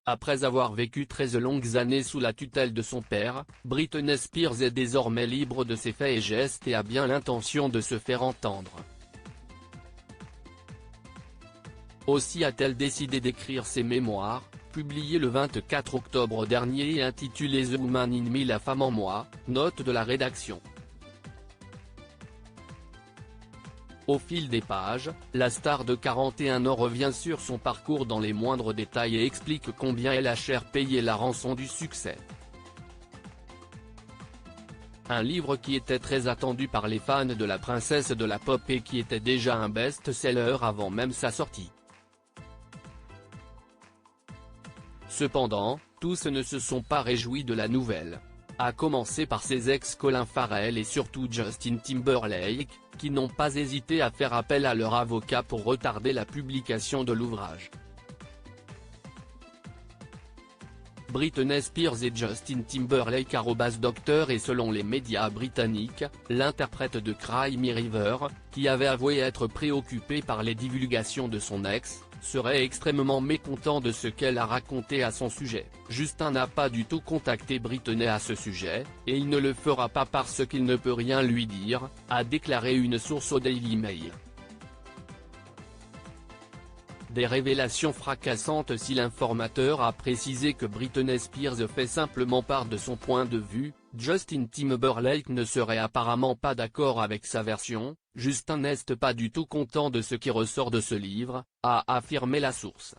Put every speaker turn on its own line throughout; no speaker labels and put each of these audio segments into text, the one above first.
Après avoir vécu 13 longues années sous la tutelle de son père, Britney Spears est désormais libre de ses faits et gestes et a bien l'intention de se faire entendre. Aussi a-t-elle décidé d'écrire ses mémoires, publiées le 24 octobre dernier et intitulées The Woman in Me, la femme en moi, note de la rédaction. Au fil des pages, la star de 41 ans revient sur son parcours dans les moindres détails et explique combien elle a cher payé la rançon du succès. Un livre qui était très attendu par les fans de la princesse de la pop et qui était déjà un best-seller avant même sa sortie. Cependant, tous ne se sont pas réjouis de la nouvelle. À commencer par ses ex Colin Farrell et surtout Justin Timberlake, qui n'ont pas hésité à faire appel à leur avocat pour retarder la publication de l'ouvrage. Britney Spears et Justin Timberlake @Docteur et selon les médias britanniques, l'interprète de Cry Me River, qui avait avoué être préoccupé par les divulgations de son ex, serait extrêmement mécontent de ce qu'elle a raconté à son sujet. Justin n'a pas du tout contacté Britney à ce sujet, et il ne le fera pas parce qu'il ne peut rien lui dire, a déclaré une source au Daily Mail. Des révélations fracassantes si l'informateur a précisé que Britney Spears fait simplement part de son point de vue, Justin Timberlake ne serait apparemment pas d'accord avec sa version, Justin n'est pas du tout content de ce qui ressort de ce livre, a affirmé la source.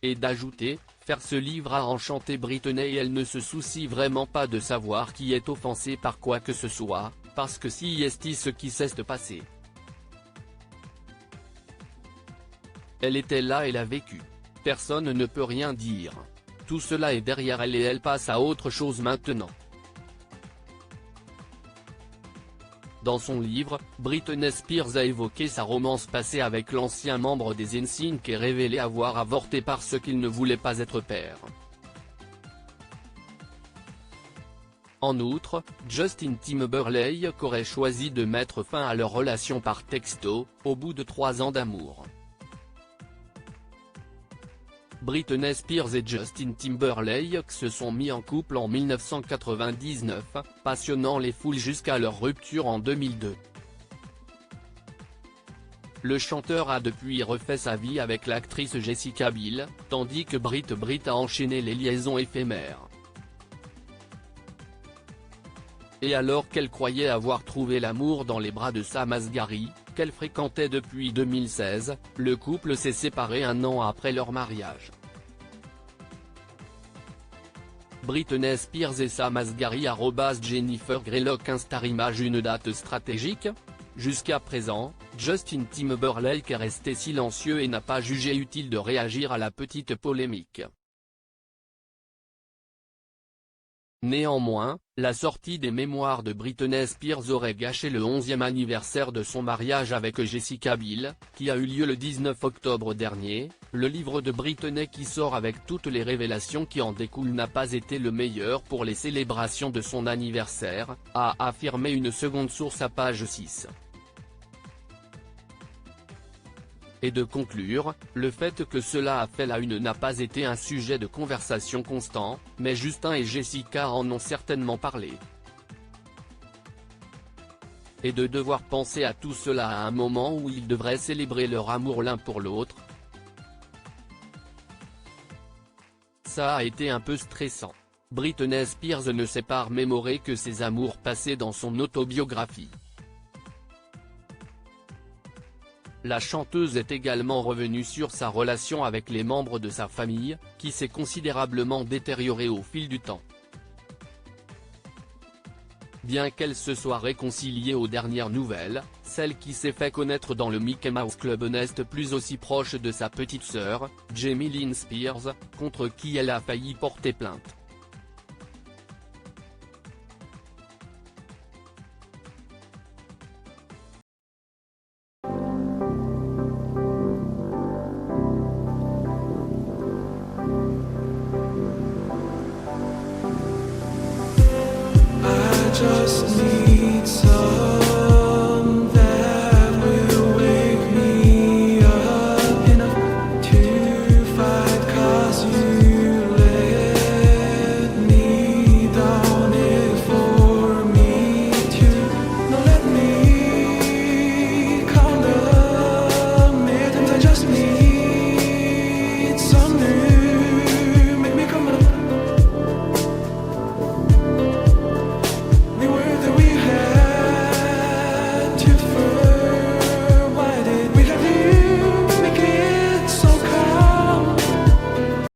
Et d'ajouter, faire ce livre a enchanté Britney et elle ne se soucie vraiment pas de savoir qui est offensé par quoi que ce soit, parce que si est ce qui s'est passé. Elle était là et l'a vécu. Personne ne peut rien dire. Tout cela est derrière elle et elle passe à autre chose maintenant. Dans son livre, Britney Spears a évoqué sa romance passée avec l'ancien membre des NSYNC et révélé avoir avorté parce qu'il ne voulait pas être père. En outre, Justin Timberlake aurait choisi de mettre fin à leur relation par texto, au bout de 3 ans d'amour. Britney Spears et Justin Timberlake se sont mis en couple en 1999, passionnant les foules jusqu'à leur rupture en 2002. Le chanteur a depuis refait sa vie avec l'actrice Jessica Biel, tandis que Brit a enchaîné les liaisons éphémères. Et alors qu'elle croyait avoir trouvé l'amour dans les bras de Sam Asghari, qu'elle fréquentait depuis 2016, le couple s'est séparé 1 an après leur mariage. Britney Spears et Sam Asghari @Jennifer Greylock Instarimage une date stratégique. Jusqu'à présent, Justin Timberlake est resté silencieux et n'a pas jugé utile de réagir à la petite polémique. Néanmoins, la sortie des mémoires de Britney Spears aurait gâché le 11e anniversaire de son mariage avec Jessica Biel, qui a eu lieu le 19 octobre dernier. Le livre de Britney qui sort avec toutes les révélations qui en découlent n'a pas été le meilleur pour les célébrations de son anniversaire, a affirmé une seconde source à page 6. Et de conclure, le fait que cela a fait la une n'a pas été un sujet de conversation constant, mais Justin et Jessica en ont certainement parlé. Et de devoir penser à tout cela à un moment où ils devraient célébrer leur amour l'un pour l'autre. Ça a été un peu stressant. Britney Spears ne s'est pas remémoré que ses amours passés dans son autobiographie. La chanteuse est également revenue sur sa relation avec les membres de sa famille, qui s'est considérablement détériorée au fil du temps. Bien qu'elle se soit réconciliée aux dernières nouvelles, celle qui s'est fait connaître dans le Mickey Mouse Club n'est plus aussi proche de sa petite sœur, Jamie Lynn Spears, contre qui elle a failli porter plainte.
Just